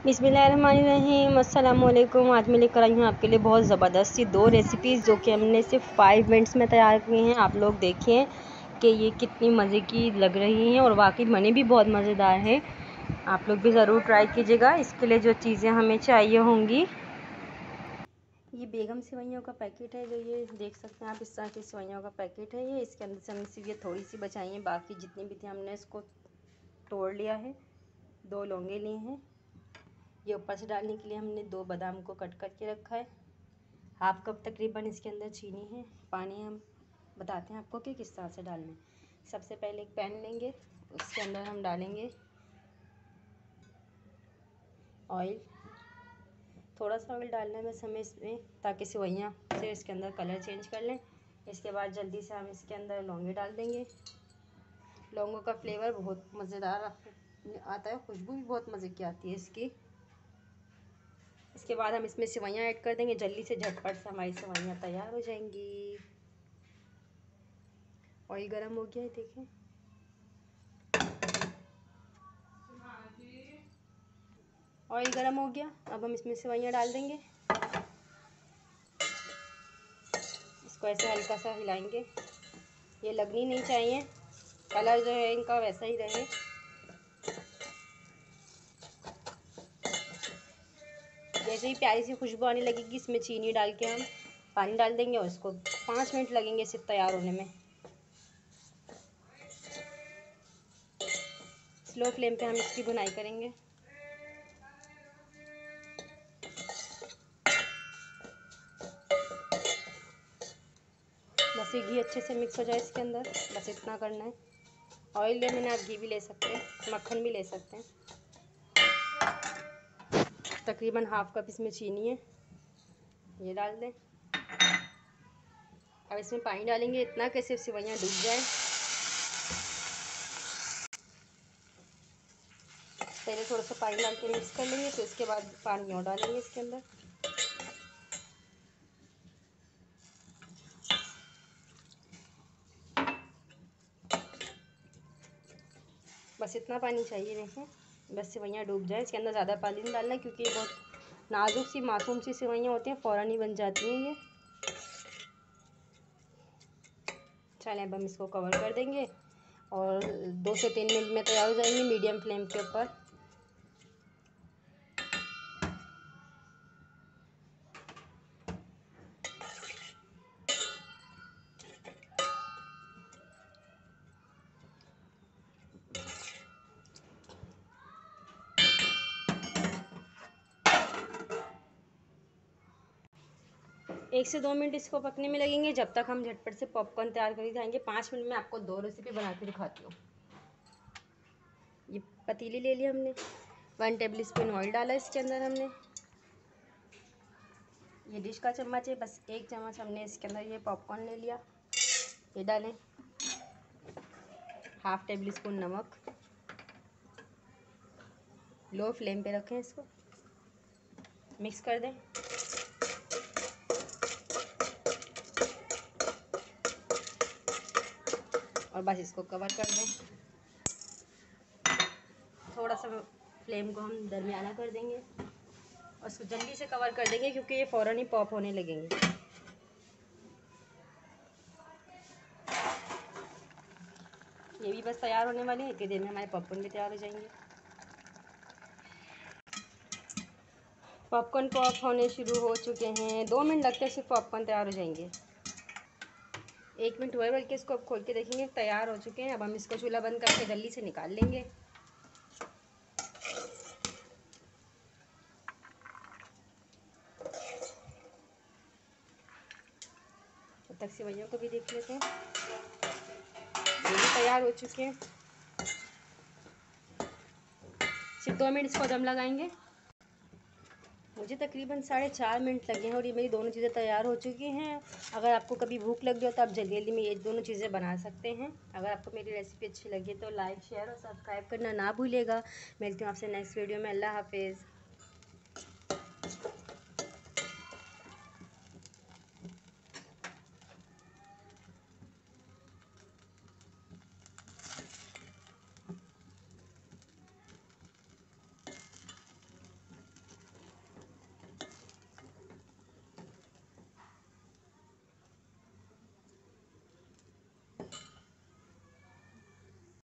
बिस्मिल्लाहिर्रहमानिर्रहीम। अस्सलाम वालेकुम। आज मैं लेकर आई हूँ आपके लिए बहुत ज़बरदस्त सी 2 रेसिपीज़ जो कि हमने सिर्फ 5 मिनट्स में तैयार की हैं। आप लोग देखिए कि ये कितनी मज़े की लग रही हैं और वाकई बनी भी बहुत मज़ेदार है। आप लोग भी ज़रूर ट्राई कीजिएगा। इसके लिए जो चीज़ें हमें चाहिए होंगी, ये बेगम सेवइयों का पैकेट है, जो ये देख सकते हैं आप, इस तरह की सेवइयों का पैकेट है ये। इसके अंदर से हमने सिर्फ ये थोड़ी सी बचाई है, बाकी जितनी भी थी हमने इसको तोड़ लिया है। 2 लौंगे लिए हैं। ये ऊपर से डालने के लिए हमने 2 बादाम को कट करके रखा है। हाफ कप तकरीबन इसके अंदर चीनी है। पानी हम बताते हैं आपको कि किस तरह से डालना है। सबसे पहले एक पैन लेंगे, उसके अंदर हम डालेंगे ऑयल। थोड़ा सा ऑयल डालना है बस हमें इसमें, ताकि सेवइयाँ से इसके अंदर कलर चेंज कर लें। इसके बाद जल्दी से हम इसके अंदर लौंगे डाल देंगे। लौंगों का फ्लेवर बहुत मज़ेदार आता है, खुशबू भी बहुत मज़े की आती है इसकी। इसके बाद हम इसमें सेवइयाँ ऐड कर देंगे। जल्दी से झटपट से हमारी सेवइयाँ तैयार हो जाएंगी। ऑयल गरम हो गया है, देखें। ऑयल गरम हो गया, अब हम इसमें सेवइयाँ डाल देंगे। इसको ऐसे हल्का सा हिलाएंगे, ये लगनी नहीं चाहिए, कलर जो है इनका वैसा ही रहे। जैसे ही प्यारी सी खुशबू आने लगेगी, इसमें चीनी डाल के हम पानी डाल देंगे और इसको 5 मिनट लगेंगे इसे तैयार होने में। स्लो फ्लेम पे हम इसकी भुनाई करेंगे। बस ये घी अच्छे से मिक्स हो जाए इसके अंदर, बस इतना करना है। ऑयल लेने में आप घी भी ले सकते हैं, मक्खन भी ले सकते हैं। तकरीबन हाफ कप इसमें चीनी है, ये डाल दें। अब इसमें पानी डालेंगे इतना कि सिर्फ सेवइयाँ डूब जाए। पहले थोड़ा सा पानी डाल के मिक्स कर लेंगे, फिर इसके बाद पानी और डालेंगे इसके अंदर। बस इतना पानी चाहिए, देखें, बस सेवइयाँ डूब जाए। इसके अंदर ज़्यादा पानी नहीं डालना, क्योंकि ये बहुत नाजुक सी मासूम सी सेवइयाँ होती हैं, फ़ौरन ही बन जाती हैं ये। चलें, अब हम इसको कवर कर देंगे और 2 से 3 मिनट में तैयार हो जाएंगी मीडियम फ्लेम के ऊपर। एक से 2 मिनट इसको पकने में लगेंगे, जब तक हम झटपट से पॉपकॉर्न तैयार कर जाएंगे। 5 मिनट में आपको 2 रेसिपी बना के दिखाती हूँ। ये पतीली ले लिया हमने, 1 टेबल स्पून ऑयल डाला इसके अंदर हमने। ये डिश का चम्मच है, बस 1 चम्मच हमने इसके अंदर ये पॉपकॉर्न ले लिया, ये डालें। हाफ टेबल स्पून नमक, लो फ्लेम पे रखें, इसको मिक्स कर दें। और बस इसको कवर कर दें। थोड़ा सा फ्लेम को हम दरमियाना कर देंगे और इसको जल्दी से कवर कर देंगे, क्योंकि ये फ़ौरन ही पॉप होने लगेंगे। ये भी बस तैयार होने वाले हैं, इतनी देर में हमारे पॉपकॉर्न भी तैयार हो जाएंगे। पॉपकॉर्न पॉप होने शुरू हो चुके हैं, 2 मिनट लगते हैं सिर्फ पॉपकॉर्न तैयार हो जाएंगे। 1 मिनट हुए, बल्कि इसको अब खोल के देखेंगे, तैयार हो चुके हैं। अब हम इसको चूल्हा बंद करके जल्दी से निकाल लेंगे। तब तक सेवइयों को भी देख लेते हैं, ये भी तैयार हो चुके हैं। सिर्फ 2 मिनट इसको दम लगाएंगे। मुझे तकरीबन 4.5 मिनट लगे हैं और ये मेरी दोनों चीज़ें तैयार हो चुकी हैं। अगर आपको कभी भूख लग जाए तो आप जल्दी जल्दी में ये दोनों चीज़ें बना सकते हैं। अगर आपको मेरी रेसिपी अच्छी लगी तो लाइक, शेयर और सब्सक्राइब करना ना भूलिएगा। मिलती हूँ आपसे नेक्स्ट वीडियो में। अल्लाह हाफिज़।